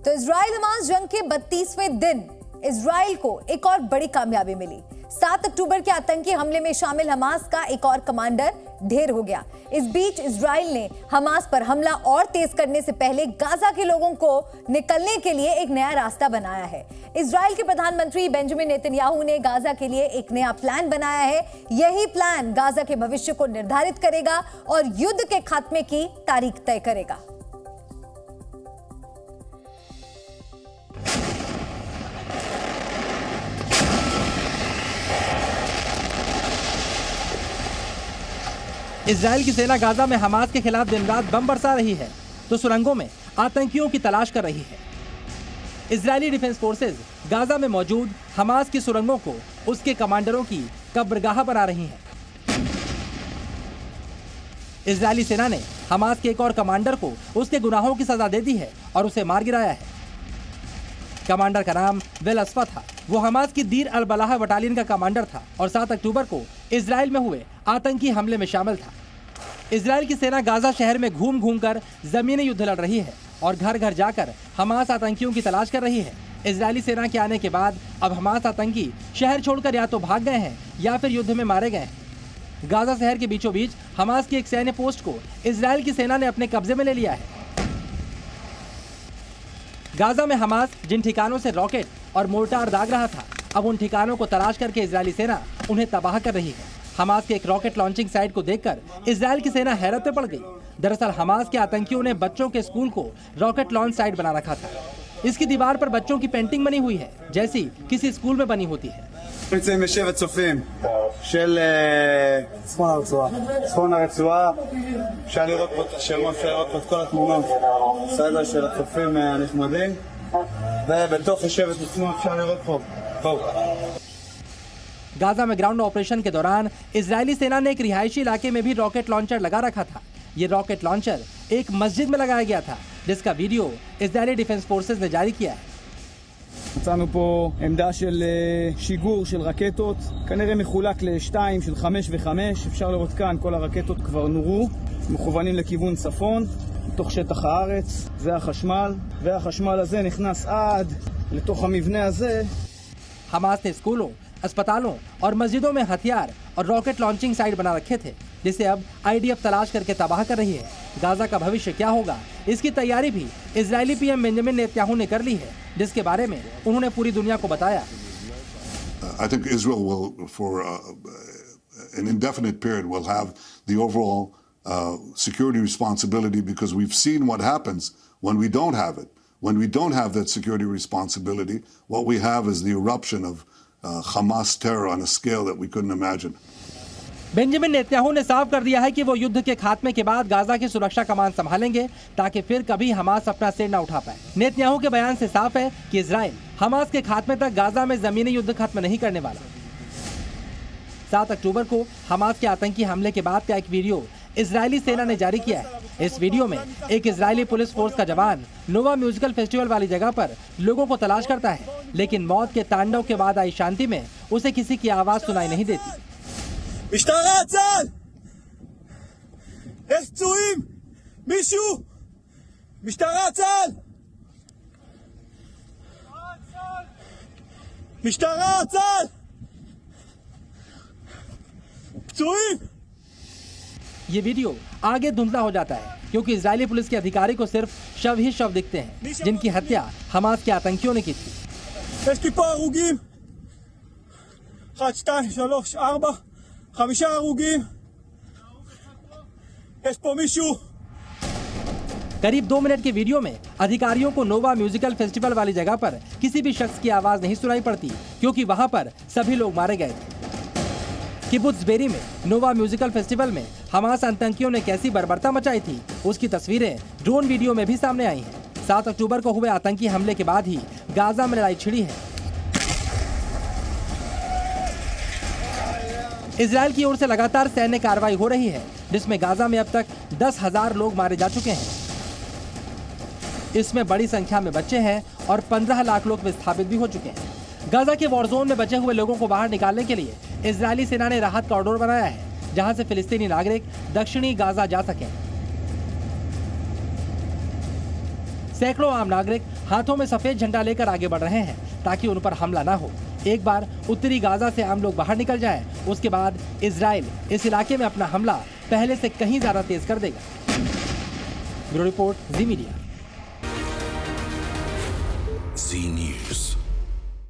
तो Israel Hamas जंग के 32वें दिन इजराइल को एक और बड़ी कामयाबी मिली। 7 अक्टूबर के आतंकी हमले में शामिल हमास का एक और कमांडर ढेर हो गया। इस बीच इजराइल ने हमास पर हमला और तेज करने से पहले गाजा के लोगों को निकलने के लिए एक नया रास्ता बनाया है। इजराइल के प्रधानमंत्री बेंजामिन नेतन्याहू ने गाजा के लिए एक नया प्लान बनाया है। यही प्लान गाजा के भविष्य को निर्धारित करेगा और युद्ध के खात्मे की तारीख तय करेगा। इजराइल की सेना गाजा में हमास के खिलाफ दिन रात बम बरसा रही है तो सुरंगों में आतंकियों की तलाश कर रही है। इजरायली डिफेंस फोर्सेज गाजा में मौजूद हमास की सुरंगों को उसके कमांडरों की कब्रगाह बना रही हैं। इजरायली सेना ने हमास के एक और कमांडर को उसके गुनाहों की सजा दे दी है और उसे मार गिराया है। कमांडर का नाम वेल अस्फा था। वो हमास की दीर अल बलाह बटालियन का कमांडर था और 7 अक्टूबर को इजराइल में हुए आतंकी हमले में शामिल था। इजराइल की सेना गाजा शहर में घूम घूम कर जमीनी युद्ध लड़ रही है और घर घर जाकर हमास आतंकियों की तलाश कर रही है। इजरायली सेना के आने के बाद अब हमास आतंकी शहर छोड़कर या तो भाग गए हैं या फिर युद्ध में मारे गए हैं। गाजा शहर के बीचों बीच हमास की एक सैन्य पोस्ट को इजराइल की सेना ने अपने कब्जे में ले लिया है। गाजा में हमास जिन ठिकानों से रॉकेट और मोर्टार दाग रहा था, अब उन ठिकानों को तलाश करके इजरायली सेना उन्हें तबाह कर रही है। हमास के एक रॉकेट लॉन्चिंग साइट को देखकर इजराइल की सेना हैरत में पड़ गई। दरअसल हमास के आतंकियों ने बच्चों के स्कूल को रॉकेट लॉन्च साइट बना रखा था। इसकी दीवार पर बच्चों की पेंटिंग बनी हुई है जैसी किसी स्कूल में बनी होती है। צפון הרצועה, אפשר לראות פה את השמות, אפשר לראות פה את כל התמונות, סדר של הצופים הנחמדים, ובתוך השבט עצמו אפשר לראות פה. गाजा में ग्राउंड ऑपरेशन के दौरान इजरायली सेना ने एक रिहायशी इलाके में भी रॉकेट लॉन्चर लगा रखा था। ये रॉकेट लॉन्चर एक मस्जिद में लगाया गया था जिसका वीडियो इजरायली डिफेंस फोर्सेज ने जारी किया है। מצאנו פה עמדה של שיגור של רקטות, כנראה מחולק לשתיים של 5 ו5. אפשר לראות כאן כל הרקטות כבר נורו, מכוונים לכיוון צפון, בתוך שטח הארץ. זה החשמל, והחשמל הזה נכנס עד לתוך המבנה הזה. हमास ने स्कूलों, अस्पतालों और मस्जिदों में हथियार और रॉकेट लॉन्चिंग साइट बना रखे थे जिसे अब आईडीएफ तलाश करके तबाह कर रही है। गाजा का भविष्य क्या होगा, इसकी तैयारी भी इजरायली पीएम बेंजामिन नेतन्याहू ने कर ली है, जिसके बारे में उन्होंने पूरी दुनिया को बताया। I think Israel will, for an indefinite period, will have the overall security responsibility because we've seen what happens when we don't have it. When we don't have that security responsibility, what we have is the eruption of Hamas terror on a scale that we couldn't imagine. Benjamin Netanyahu ने साफ कर दिया है कि वो युद्ध के खात्मे के बाद गाजा की सुरक्षा कमान संभालेंगे ताकि फिर कभी हमास अपना सिर न उठा पाए। नेतन्याहू के बयान से साफ है कि इजराइल हमास के खात्मे तक गाजा में जमीनी युद्ध खत्म नहीं करने वाला। 7 अक्टूबर को हमास के आतंकी हमले के बाद का एक वीडियो इजरायली सेना ने जारी किया है। इस वीडियो में एक इजरायली पुलिस फोर्स का जवान नोवा म्यूजिकल फेस्टिवल वाली जगह पर लोगों को तलाश करता है, लेकिन मौत के तांडव के बाद आई शांति में उसे किसी की आवाज सुनाई नहीं देती। משטרה, צה"ל! יש פצועים? מישהו? משטרה, צה"ל! משטרה, צה"ל! פצועים! ये वीडियो आगे धुंधला हो जाता है क्योंकि इजरायली पुलिस के अधिकारी को सिर्फ शव ही शव दिखते हैं जिनकी हत्या हमास के आतंकियों ने की थी। יש לי פה הרוגים. 1, 2, 3, 4 5 הרוגים. יש פה מישהו. करीब 2 मिनट के वीडियो में अधिकारियों को नोवा म्यूजिकल फेस्टिवल वाली जगह पर किसी भी शख्स की आवाज नहीं सुनाई पड़ती क्योंकि वहां पर सभी लोग मारे गए थे। किबुत्ज बेरी में नोवा म्यूजिकल फेस्टिवल में हमास आतंकियों ने कैसी बर्बरता मचाई थी उसकी तस्वीरें ड्रोन वीडियो में भी सामने आई हैं। 7 अक्टूबर को हुए आतंकी हमले के बाद ही गाजा में लड़ाई छिड़ी है। इजराइल की ओर से लगातार सैन्य कार्रवाई हो रही है जिसमें गाजा में अब तक 10,000 लोग मारे जा चुके हैं। इसमें बड़ी संख्या में बच्चे हैं और 15 लाख लोग विस्थापित भी हो चुके हैं। गाजा के वॉर जोन में बचे हुए लोगों को बाहर निकालने के लिए इजरायली सेना ने राहत कॉरिडोर बनाया है जहां से फिलिस्तीनी नागरिक दक्षिणी गाजा जा सकें। सैकड़ों आम नागरिक हाथों में सफेद झंडा लेकर आगे बढ़ रहे हैं ताकि उन पर हमला ना हो। एक बार उत्तरी गाजा से आम लोग बाहर निकल जाएं, उसके बाद इजराइल इस इलाके में अपना हमला पहले से कहीं ज्यादा तेज कर देगा। ब्यूरो रिपोर्ट, जी मीडिया। जी न्यूज़।